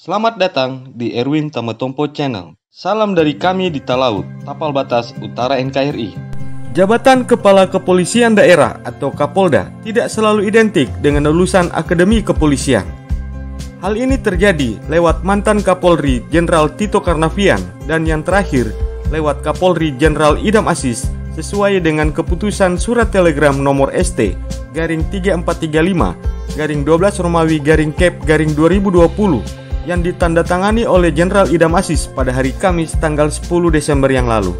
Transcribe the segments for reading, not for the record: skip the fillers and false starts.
Selamat datang di Erwin Tametompo Channel. Salam dari kami di Talaut, Tapal Batas Utara NKRI. Jabatan Kepala Kepolisian Daerah atau Kapolda tidak selalu identik dengan lulusan Akademi Kepolisian. Hal ini terjadi lewat mantan Kapolri Jenderal Tito Karnavian dan yang terakhir lewat Kapolri Jenderal Idam Aziz sesuai dengan keputusan Surat Telegram nomor ST-3435-12 yang ditandatangani oleh Jenderal Idam Aziz pada hari Kamis tanggal 10 Desember yang lalu.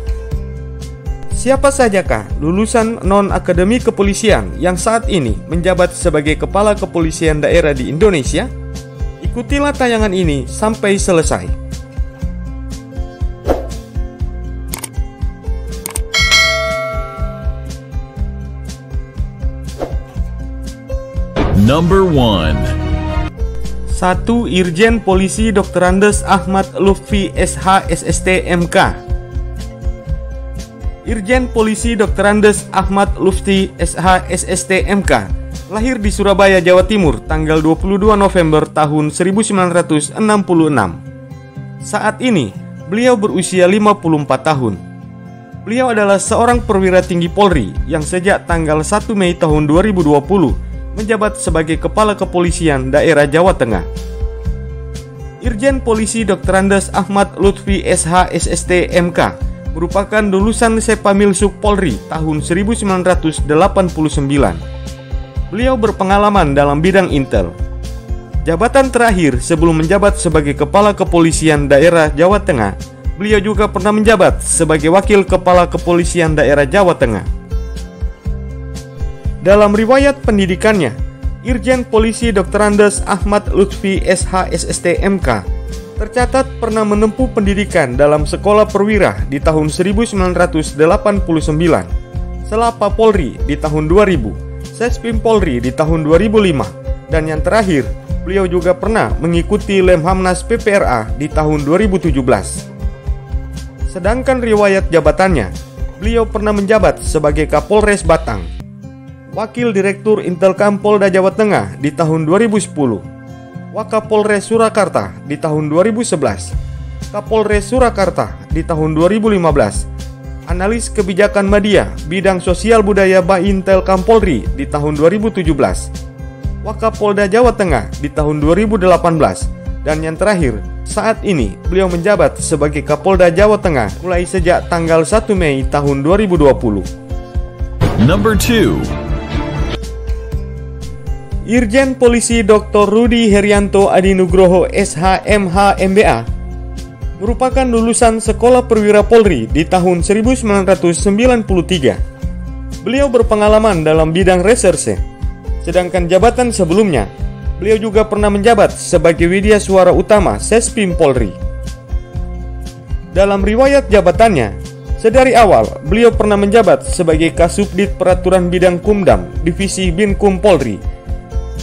Siapa sajakah lulusan non-akademi kepolisian yang saat ini menjabat sebagai Kepala Kepolisian Daerah di Indonesia? Ikutilah tayangan ini sampai selesai. Number 1. 1. Irjen Polisi Dr. Andes Ahmad Lutfi SH SST MK. Irjen Polisi Dr. Andes Ahmad Lutfi SH SST MK lahir di Surabaya, Jawa Timur tanggal 22 November tahun 1966. Saat ini beliau berusia 54 tahun. Beliau adalah seorang perwira tinggi Polri yang sejak tanggal 1 Mei tahun 2020 menjabat sebagai Kepala Kepolisian Daerah Jawa Tengah. Irjen Polisi Dr. Andes Ahmad Lutfi SH SST MK merupakan lulusan Sepamilsuk Polri tahun 1989. Beliau berpengalaman dalam bidang intel. Jabatan terakhir sebelum menjabat sebagai Kepala Kepolisian Daerah Jawa Tengah, beliau juga pernah menjabat sebagai Wakil Kepala Kepolisian Daerah Jawa Tengah. Dalam riwayat pendidikannya, Irjen Polisi Dr. Andes Ahmad Lutfi SH SST MK tercatat pernah menempuh pendidikan dalam sekolah perwira di tahun 1989, Selapa Polri di tahun 2000, Sespim Polri di tahun 2005, dan yang terakhir, beliau juga pernah mengikuti Lemhamnas PPRA di tahun 2017. Sedangkan riwayat jabatannya, beliau pernah menjabat sebagai Kapolres Batang, Wakil Direktur Intelkam Polda Jawa Tengah di tahun 2010, Wakapolres Surakarta di tahun 2011, Kapolres Surakarta di tahun 2015, Analis Kebijakan Media Bidang Sosial Budaya Baintelkam Polri di tahun 2017, Wakapolda Jawa Tengah di tahun 2018, dan yang terakhir, saat ini beliau menjabat sebagai Kapolda Jawa Tengah mulai sejak tanggal 1 Mei tahun 2020. Number 2. Irjen Polisi Dr. Rudi Herianto Adinugroho SH MH MBA merupakan lulusan Sekolah Perwira Polri di tahun 1993. Beliau berpengalaman dalam bidang reserse. Sedangkan jabatan sebelumnya, beliau juga pernah menjabat sebagai Widya Suara Utama Sespim Polri. Dalam riwayat jabatannya, sedari awal beliau pernah menjabat sebagai Kasubdit Peraturan Bidang Kumdam Divisi Binkum Polri,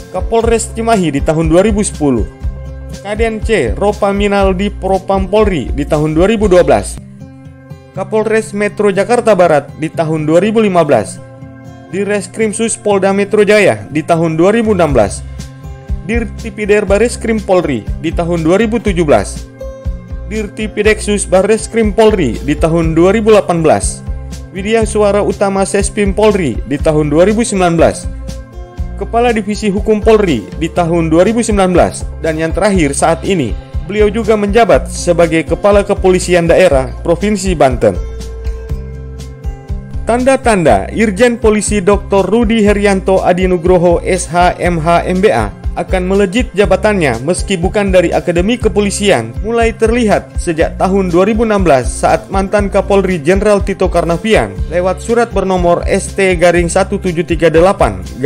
Kapolres Cimahi di tahun 2010, Kaden C. Ropaminal di Propam Polri di tahun 2012, Kapolres Metro Jakarta Barat di tahun 2015, Direskrimsus Polda Metro Jaya di tahun 2016, Dirtipider Bareskrim Polri di tahun 2017, Dirtipideksus Bareskrim Polri di tahun 2018, Widya Suara Utama Sespim Polri di tahun 2019, Kepala Divisi Hukum Polri di tahun 2019, dan yang terakhir saat ini, beliau juga menjabat sebagai Kepala Kepolisian Daerah Provinsi Banten. Tanda-tanda Irjen Polisi Dr. Rudi Herianto Adinugroho SH MH MBA akan melejit jabatannya meski bukan dari Akademi Kepolisian mulai terlihat sejak tahun 2016 saat mantan Kapolri Jenderal Tito Karnavian lewat surat bernomor ST-1738-7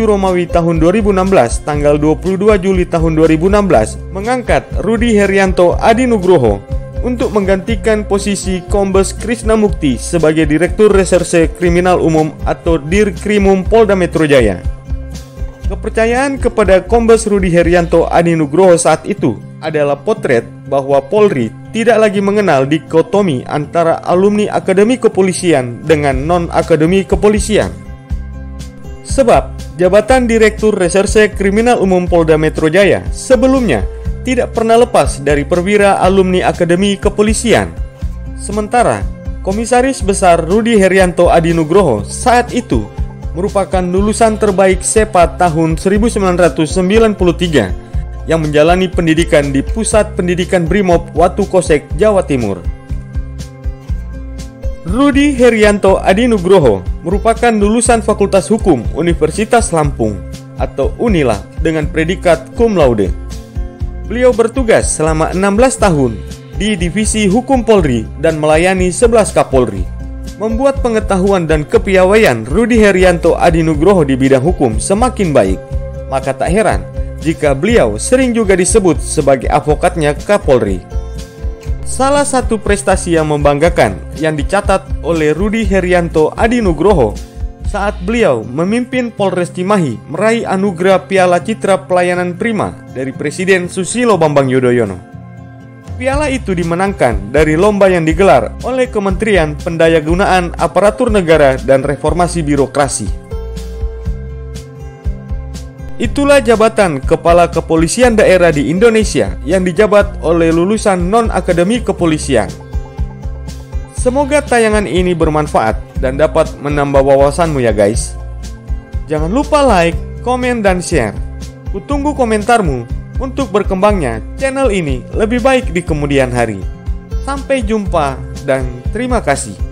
Romawi tahun 2016 tanggal 22 Juli tahun 2016 mengangkat Rudi Herianto Adinugroho untuk menggantikan posisi Kombes Krisna Mukti sebagai Direktur Reserse Kriminal Umum atau Dirkrimum Polda Metro Jaya. Kepercayaan kepada Kombes Rudi Herianto Adinugroho saat itu adalah potret bahwa Polri tidak lagi mengenal dikotomi antara alumni Akademi Kepolisian dengan non-akademi kepolisian. Sebab jabatan Direktur Reserse Kriminal Umum Polda Metro Jaya sebelumnya tidak pernah lepas dari perwira alumni Akademi Kepolisian. Sementara, Komisaris Besar Rudi Herianto Adinugroho saat itu merupakan lulusan terbaik SEPA tahun 1993 yang menjalani pendidikan di Pusat Pendidikan Brimob Watu Kosek, Jawa Timur. Rudi Herianto Adinugroho merupakan lulusan Fakultas Hukum Universitas Lampung atau UNILA dengan predikat cum laude. Beliau bertugas selama 16 tahun di Divisi Hukum Polri dan melayani 11 Kapolri. Membuat pengetahuan dan kepiawaian Rudi Herianto Adinugroho di bidang hukum semakin baik. Maka tak heran jika beliau sering juga disebut sebagai advokatnya Kapolri. Salah satu prestasi yang membanggakan yang dicatat oleh Rudi Herianto Adinugroho saat beliau memimpin Polres Cimahi meraih anugerah Piala Citra Pelayanan Prima dari Presiden Susilo Bambang Yudhoyono. Piala itu dimenangkan dari lomba yang digelar oleh Kementerian Pendayagunaan Aparatur Negara dan Reformasi Birokrasi. Itulah jabatan Kepala Kepolisian Daerah di Indonesia yang dijabat oleh lulusan non-akademi kepolisian. Semoga tayangan ini bermanfaat dan dapat menambah wawasanmu ya guys. Jangan lupa like, komen, dan share. Kutunggu komentarmu untuk berkembangnya channel ini lebih baik di kemudian hari. Sampai jumpa dan terima kasih.